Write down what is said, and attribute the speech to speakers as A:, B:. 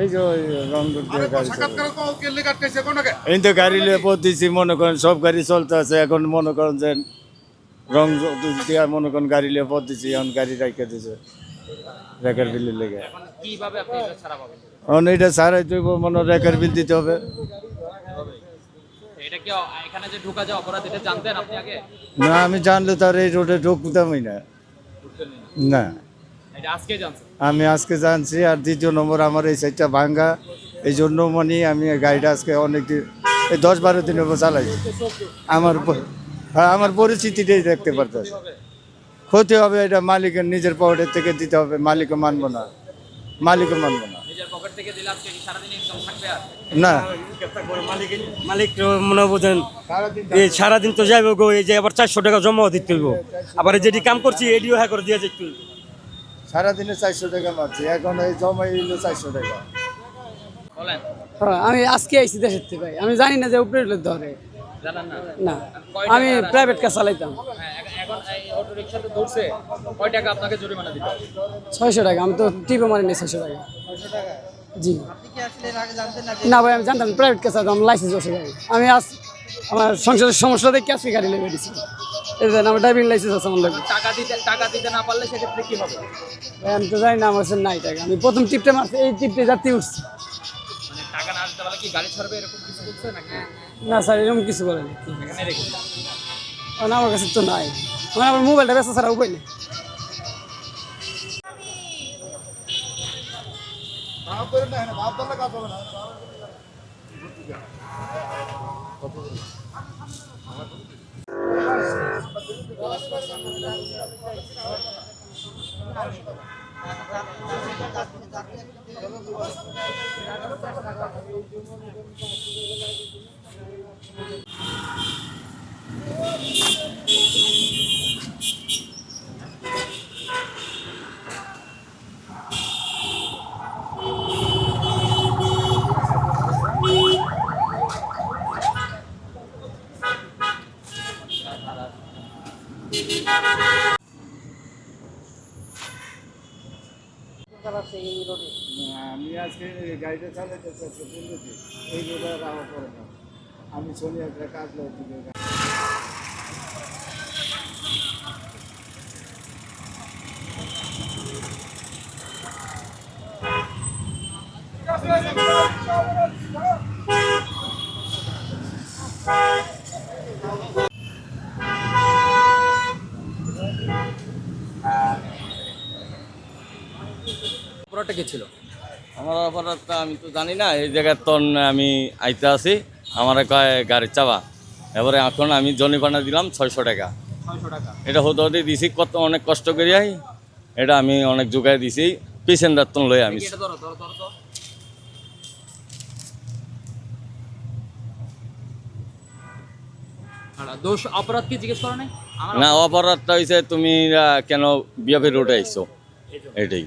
A: এই যে ওই রংপুর দিয়ে গাড়ি এই তো গাড়ি লিয়ে পড়তেছি, মনে করেন সব গাড়ি চলতে আছে, এখন মনে করেন যে রং দিয়ে মনে করেন গাড়ি লিয়ে পড়তেছি, এখন গাড়ি রেখে দিছে রেকার বিলের লেগে।
B: কিভাবে আপনি এটা ছাড়া পাবেন?
A: এখন এইটা ছাড়াই তো মনে রেকার বিল দিতে হবে।
B: এটা কি এখানে যে ঢোকা যায় অপরাধ, এটা জানতেন আপনি আগে?
A: না, আমি জানলে তার এই রোডে ঢুকতামই না। না,
B: এটা আজকে জানছেন?
A: আমি আজকে জানছি। আর দ্বিতীয় নম্বর, আমার এই সাইডটা ভাঙ্গা, এই জন্য মানে আমি গাড়িটা আজকে অনেক দিন, এই 10-12 দিন উপর চালাই। আমার পরিস্থিতিটাই দেখতে পারতেছি। ক্ষতি হবে, এটা মালিকের নিজের পকেটের থেকে দিতে হবে, মালিকও মানবো না।
B: নিজের পকেট থেকে দিলে আজকে কি সারাদিন ইনকাম থাকবে? আর
A: না,
C: মালিক মনে বোঝেন এই সারাদিন তো যাইব গো, এই যে আবার 400 টাকা জমা দিতে হইব, আবার যেটি কাম করছি এডিও হ্যাঁ করে দিয়ে যেতে হইব।
A: সারাদিনে 400 টাকা মারছি, এখন এই জমা এলো 400 টাকা।
B: বলেন।
D: হ্যাঁ, আমি আজকে আইছি দেশের থেকে ভাই, আমি জানি না যে উপরে ধরে
B: জানেন না?
D: না, আমি প্রাইভেট কার চালাইতাম।
B: এখন এই অটো রিকশাতে ধরছে, কয় টাকা আপনাকে জরিমানা দিতে হবে?
D: 600 টাকা, আমি তো টিপে মারি নাই 600 টাকা। জি না ভাই, আমি জানতাম প্রাইভেট কার চালাতাম, লাইসেন্স আছে ভাই। আমি আজ আমার সংসারের সমস্যা দেখে আজকে গাড়ি লেগে দিচ্ছি। এই যে আমার ড্রাইভিং লাইসেন্স আছে আমার লাগে।
B: টাকা দিতে না পারলে সেক্ষেত্রে কি হবে?
D: ভাই আমি তো জানি না, আমার কাছে নাই টাকা। আমি প্রথম টিপতে মারছি, এই টিপতে যাত্রী উঠছি।
B: মানে টাকা না দিতে পারলে কি গাড়ি ছাড়বে এরকম কিছু বলছে নাকি?
D: না স্যার, এরকম কিছু বলেনি।
B: এখানে রেখে
D: কারণ আমার কাছে তো নাই, মানে আমার মোবাইলটা ব্যস্ত ছাড়া উপায় নেই।
A: আমি আজকে গাড়িটা চালাতে চাচ্ছি, বন্ধুটি এই রোডে রাওয়া পড়ে না। আমি শনি একটা কাজ করছি।
B: অপরাধটা কি ছিল?
E: আমার অপরাধটা আমি তো জানি না, এই জায়গায় তো আমি আইতে আছি, আমার কয় গাড়ি চাবা, এবারে এখন আমি জরিমানা দিলাম 600 টাকা।
B: 600 টাকা?
E: এটা হতে হতে দিছি, কত অনেক কষ্ট করিয়াই এটা আমি অনেক জোগায় দিছি, পেসেন্টার তো লই আমি।
B: এটা ধরো ধরো ধরো তো। দোষ অপরাধ কি জিজ্ঞেস করা নাই? আমার
E: না, অপরাধটা হয়েছে তুমি কেন বিয়াপের রোডে আইছো, এটাই।